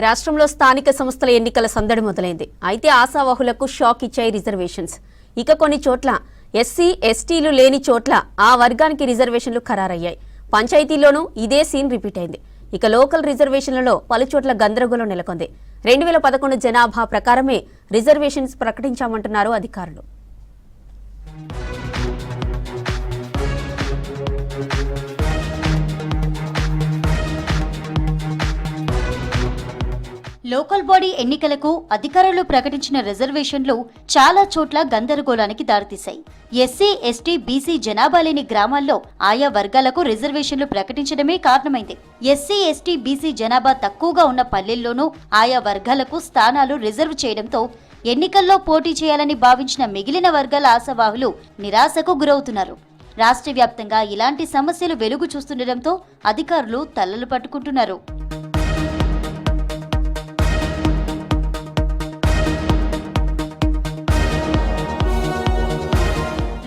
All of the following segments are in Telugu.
రాష్ట్రంలో స్థానిక సంస్థల ఎన్నికల సందడి మొదలైంది. అయితే ఆశావహులకు షాక్ ఇచ్చాయి రిజర్వేషన్స్. ఇక కొన్ని చోట్ల ఎస్సీ ఎస్టీలు లేని చోట్ల ఆ వర్గానికి రిజర్వేషన్లు ఖరారయ్యాయి. పంచాయతీల్లోనూ ఇదే సీన్ రిపీట్ అయింది. ఇక లోకల్ రిజర్వేషన్లలో పలుచోట్ల గందరగోళం నెలకొంది. 2011 జనాభా ప్రకారమే రిజర్వేషన్స్ ప్రకటించామంటున్నారు అధికారులు. లోకల్ బాడీ ఎన్నికలకు అధికారులు ప్రకటించిన రిజర్వేషన్లు చాలా చోట్ల గందరగోళానికి దారితీశాయి. ఎస్సీ ఎస్టీ బీసీ జనాభా లేని గ్రామాల్లో ఆయా వర్గాలకు రిజర్వేషన్లు ప్రకటించడమే కారణమైంది. ఎస్సీ ఎస్టీ బీసీ జనాభా తక్కువగా ఉన్న పల్లెల్లోనూ ఆయా వర్గాలకు స్థానాలు రిజర్వ్ చేయడంతో ఎన్నికల్లో పోటీ చేయాలని భావించిన మిగిలిన వర్గాల ఆశావాహులు నిరాశకు గురవుతున్నారు. రాష్ట్ర వ్యాప్తంగా ఇలాంటి సమస్యలు వెలుగు చూస్తుండటంతో అధికారులు తలలు పట్టుకుంటున్నారు.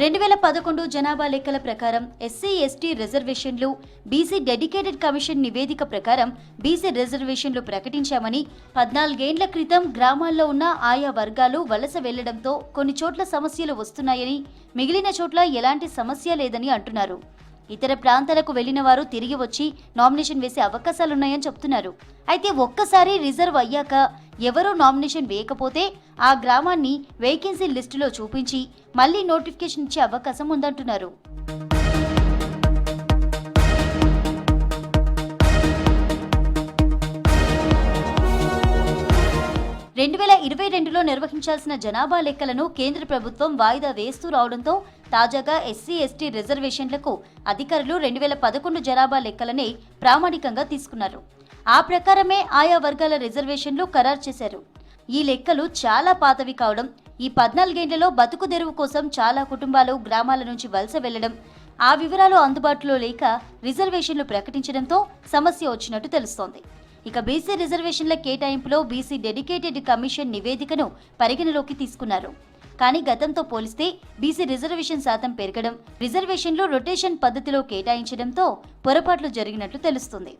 2011 జనాభా లెక్కల ప్రకారం ఎస్సీ ఎస్టీ రిజర్వేషన్లు, బీసీ డెడికేటెడ్ కమిషన్ నివేదిక ప్రకారం బీసీ రిజర్వేషన్లు ప్రకటించామని 14 ఏళ్ల క్రితం గ్రామాల్లో ఉన్న ఆయా వర్గాలు వలస వెళ్లడంతో కొన్ని చోట్ల సమస్యలు వస్తున్నాయని, మిగిలిన చోట్ల ఎలాంటి సమస్య లేదని అంటున్నారు. ఇతర ప్రాంతాలకు వెళ్లిన వారు తిరిగి వచ్చి నామినేషన్ వేసే అవకాశాలున్నాయని చెప్తున్నారు. అయితే ఒక్కసారి రిజర్వ్ అయ్యాక ఎవరూ నామినేషన్ వేయకపోతే ఆ గ్రామాన్ని వేకెన్సీ లిస్టులో చూపించి మళ్లీ నోటిఫికేషన్ ఇచ్చే అవకాశం ఉందంటున్నారు. 2022లో నిర్వహించాల్సిన జనాభా లెక్కలను కేంద్ర ప్రభుత్వం వాయిదా వేస్తూ రావడంతో తాజాగా ఎస్సీ ఎస్టీ రిజర్వేషన్లకు అధికారులు 2011 జనాభా లెక్కలనే ప్రామాణికంగా తీసుకున్నారు. ఆ ప్రకారమే ఆయా వర్గాల రిజర్వేషన్లు ఖరారు చేశారు. ఈ లెక్కలు చాలా పాతవి కావడం, ఈ 14 ఏళ్లలో బతుకు తెరువు కోసం చాలా కుటుంబాలు గ్రామాల నుంచి వలస వెళ్లడం, ఆ వివరాలు అందుబాటులో లేక రిజర్వేషన్లు ప్రకటించడంతో సమస్య వచ్చినట్టు తెలుస్తోంది. ఇక బీసీ రిజర్వేషన్ల కేటాయింపులో బీసీ డెడికేటెడ్ కమిషన్ నివేదికను పరిగణలోకి తీసుకున్నారు. కానీ గతంతో పోలిస్తే బీసీ రిజర్వేషన్ శాతం పెరగడం, రిజర్వేషన్లు రొటేషన్ పద్ధతిలో కేటాయించడంతో పొరపాట్లు జరిగినట్లు తెలుస్తుంది.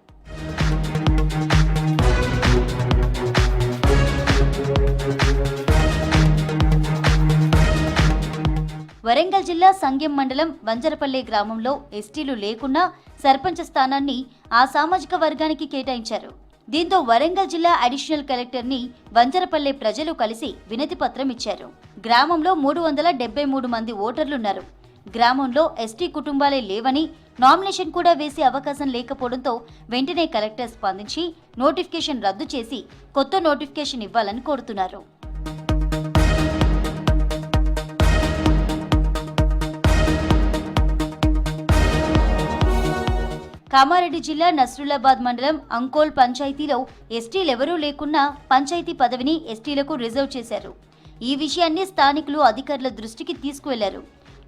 వరంగల్ జిల్లా సంగెం మండలం వంజరపల్లె గ్రామంలో ఎస్టీలు లేకున్నా సర్పంచ్ స్థానాన్ని ఆ సామాజిక వర్గానికి కేటాయించారు. దీంతో వరంగల్ జిల్లా అడిషనల్ కలెక్టర్ని వంజరపల్లె ప్రజలు కలిసి వినతి పత్రం ఇచ్చారు. గ్రామంలో 373 మంది ఓటర్లున్నారు. గ్రామంలో ఎస్టీ కుటుంబాలే లేవని, నామినేషన్ కూడా వేసే అవకాశం లేకపోవడంతో వెంటనే కలెక్టర్ స్పందించి నోటిఫికేషన్ రద్దు చేసి కొత్త నోటిఫికేషన్ ఇవ్వాలని కోరుతున్నారు. కామారెడ్డి జిల్లా నస్రులాబాద్ మండలం అంకోల్ పంచాయతీలో ఎస్టీలెవరూ లేకున్నా పంచాయతీ పదవిని ఎస్టీలకు రిజర్వ్ చేశారు. ఈ విషయాన్ని స్థానికులు అధికారుల దృష్టికి తీసుకువెళ్లారు.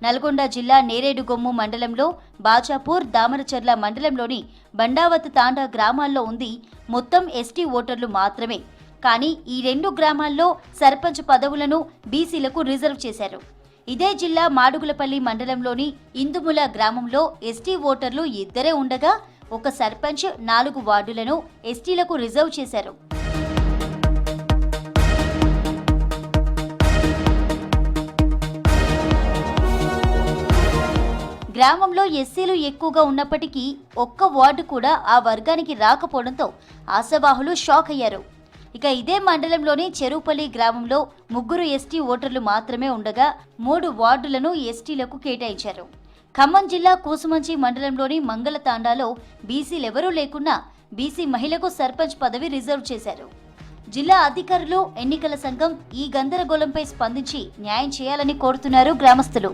నల్గొండ జిల్లా నేరేడుగొమ్ము మండలంలో బాచాపూర్, దామరచర్ల మండలంలోని బండావత్ తాండా గ్రామాల్లో ఉంది మొత్తం ఎస్టీ ఓటర్లు మాత్రమే. కానీ ఈ 2 గ్రామాల్లో సర్పంచ్ పదవులను బీసీలకు రిజర్వ్ చేశారు. ఇదే జిల్లా మాడుగులపల్లి మండలంలోని ఇందుముల గ్రామంలో ఎస్టీ ఓటర్లు 2 ఉండగా ఒక సర్పంచ్ 4 వార్డులను ఎస్టీలకు రిజర్వ్ చేశారు. గ్రామంలో ఎస్సీలు ఎక్కువగా ఉన్నప్పటికీ ఒక్క వార్డు కూడా ఆ వర్గానికి రాకపోవడంతో ఆశావాహులు షాక్ అయ్యారు. ఇక ఇదే మండలంలోని చెరువుపల్లి గ్రామంలో 3 ఎస్టీ ఓటర్లు మాత్రమే ఉండగా 3 వార్డులను ఎస్టీలకు కేటాయించారు. ఖమ్మం జిల్లా కూసుమంచి మండలంలోని మంగళతాండాలో బీసీలెవరూ లేకున్నా బీసీ మహిళకు సర్పంచ్ పదవి రిజర్వ్ చేశారు. జిల్లా అధికారులు, ఎన్నికల సంఘం ఈ గందరగోళంపై స్పందించి న్యాయం చేయాలని కోరుతున్నారు గ్రామస్తులు.